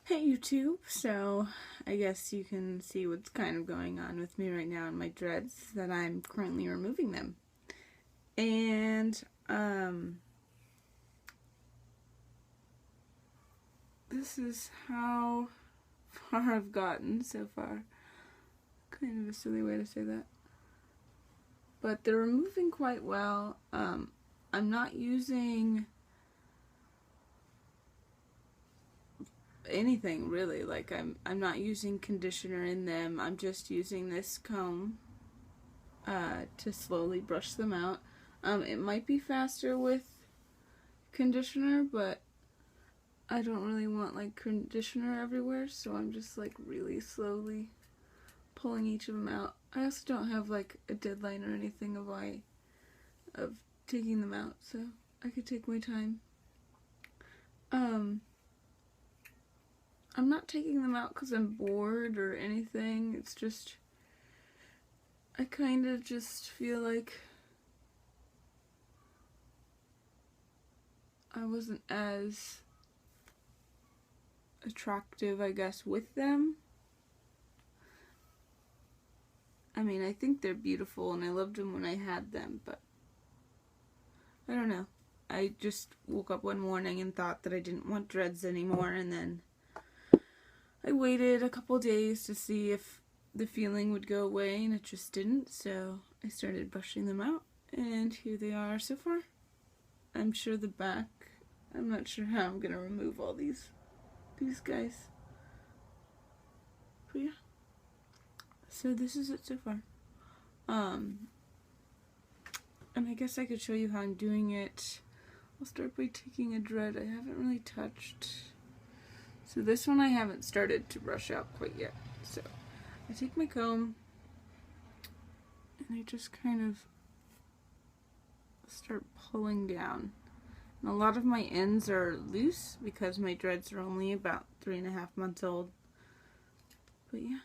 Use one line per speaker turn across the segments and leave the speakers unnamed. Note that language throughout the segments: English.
Hey YouTube, so I guess you can see what's kind of going on with me right now in my dreads, that I'm currently removing them. And, this is how far I've gotten so far. Kind of a silly way to say that. But they're removing quite well. I'm not using anything really, like I'm not using conditioner in them. I'm just using this comb to slowly brush them out. It might be faster with conditioner, but I don't really want like conditioner everywhere, so I'm just like really slowly pulling each of them out. I also don't have like a deadline or anything of taking them out, so I could take my time. I'm not taking them out because I'm bored or anything. It's just, I kind of just feel like I wasn't as attractive, I guess, with them. I mean, I think they're beautiful and I loved them when I had them, but I don't know. I just woke up one morning and thought that I didn't want dreads anymore, and then I waited a couple days to see if the feeling would go away, and it just didn't, so I started brushing them out, and here they are so far. I'm sure the back, I'm not sure how I'm gonna remove all these guys. But yeah. So this is it so far. And I guess I could show you how I'm doing it. I'll start by taking a dread I haven't really touched. So this one I haven't started to brush out quite yet. So I take my comb and I just kind of start pulling down. And a lot of my ends are loose because my dreads are only about 3.5 months old. But yeah,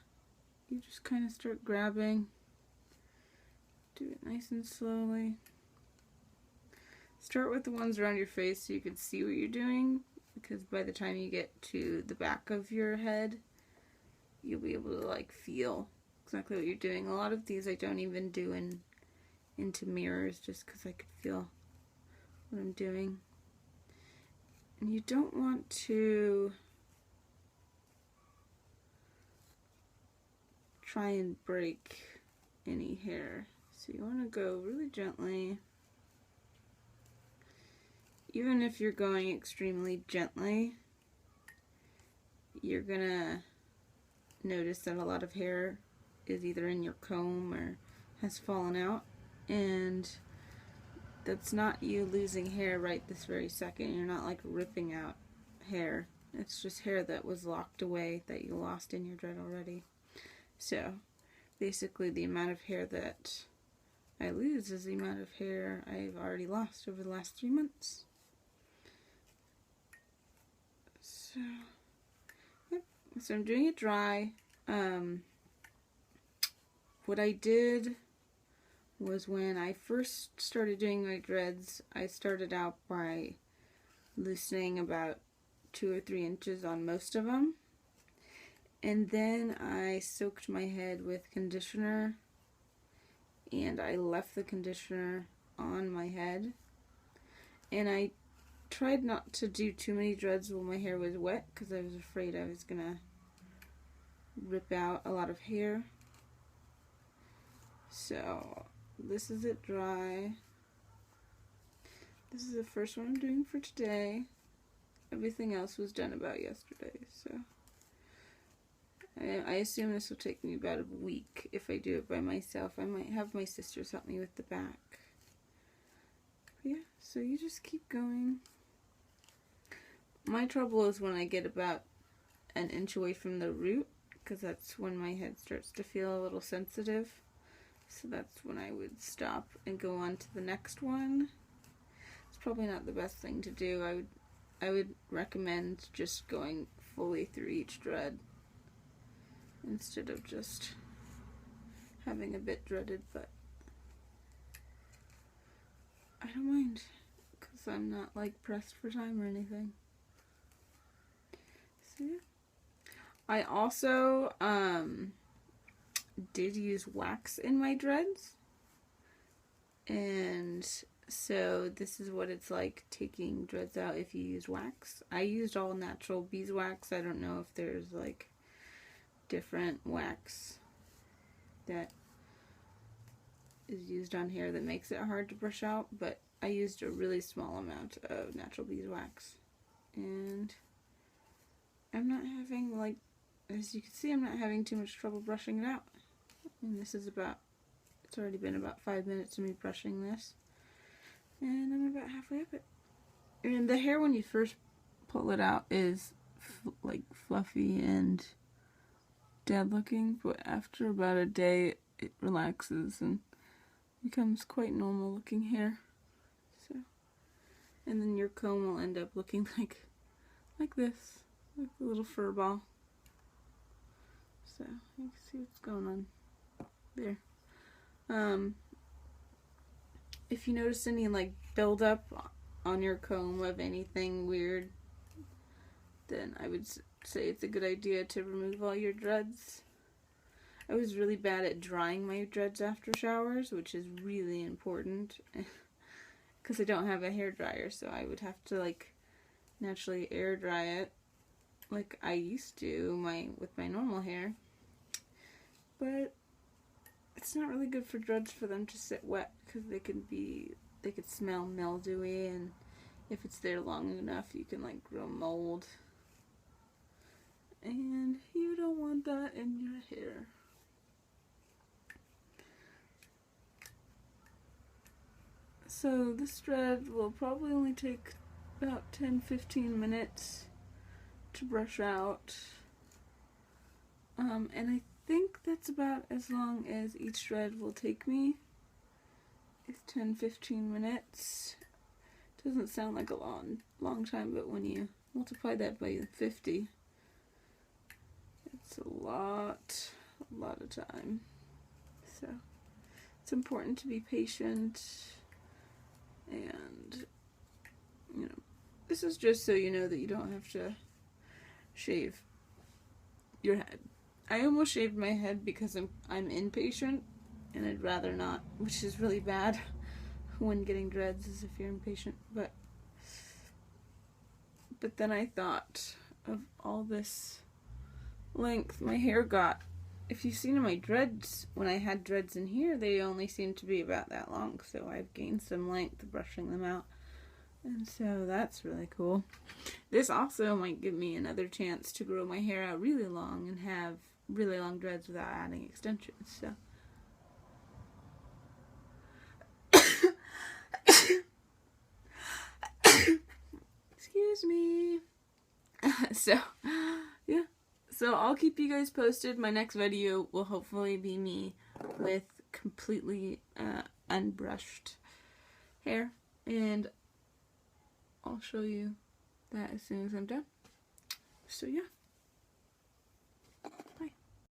you just kind of start grabbing. Do it nice and slowly. Start with the ones around your face so you can see what you're doing, because by the time you get to the back of your head, you'll be able to like feel exactly what you're doing. A lot of these I don't even do into mirrors, just because I could feel what I'm doing. And you don't want to try and break any hair, so you want to go really gently. Even if you're going extremely gently, you're gonna notice that a lot of hair is either in your comb or has fallen out, and that's not you losing hair right this very second. You're not like ripping out hair. It's just hair that was locked away that you lost in your dread already. So basically the amount of hair that I lose is the amount of hair I've already lost over the last 3 months. So, yep. So I'm doing it dry. What I did was, when I first started doing my dreads, I started out by loosening about 2 or 3 inches on most of them. And then I soaked my head with conditioner, and I left the conditioner on my head. And I tried not to do too many dreads while my hair was wet, because I was afraid I was gonna rip out a lot of hair. So this is it dry. This is the first one I'm doing for today. Everything else was done about yesterday, so I assume this will take me about a week if I do it by myself. I might have my sisters help me with the back. But yeah, so you just keep going. My trouble is when I get about an inch away from the root, because that's when my head starts to feel a little sensitive. So that's when I would stop and go on to the next one. It's probably not the best thing to do. I would recommend just going fully through each dread instead of just having a bit dreaded, but I don't mind, because I'm not like pressed for time or anything. So yeah, I also did use wax in my dreads, and so this is what it's like taking dreads out if you use wax. I used all natural beeswax. I don't know if there's like different wax that is used on hair that makes it hard to brush out, but I used a really small amount of natural beeswax, and I'm not having, like, as you can see, I'm not having too much trouble brushing it out. And this is about, it's already been about 5 minutes of me brushing this, and I'm about halfway up it. And the hair, when you first pull it out, is like fluffy and dead looking, but after about a day it relaxes and becomes quite normal looking hair. So, and then your comb will end up looking like this, like a little fur ball. So you can see what's going on there. If you notice any like buildup on your comb of anything weird, then I would say it's a good idea to remove all your dreads. I was really bad at drying my dreads after showers, which is really important because I don't have a hair dryer, so I would have to like naturally air dry it like I used to with my normal hair. But it's not really good for dreads for them to sit wet because they could smell mildewy, and if it's there long enough you can like grow mold, and you don't want that in your hair. So this dread will probably only take about 10-15 minutes to brush out, and I think that's about as long as each dread will take me. It's 10-15 minutes. Doesn't sound like a long time, but when you multiply that by 50, it's a lot of time. So it's important to be patient, and you know, this is just so you know that you don't have to shave your head. I almost shaved my head because I'm impatient, and I'd rather not, which is really bad when getting dreads, is if you're impatient. But then I thought of all this length my hair got. If you've seen my dreads, when I had dreads in here, they only seemed to be about that long, so I've gained some length brushing them out, and so that's really cool. This also might give me another chance to grow my hair out really long and have really long dreads without adding extensions. So excuse me. So yeah, so I'll keep you guys posted. My next video will hopefully be me with completely unbrushed hair, and I'll show you that as soon as I'm done. So yeah.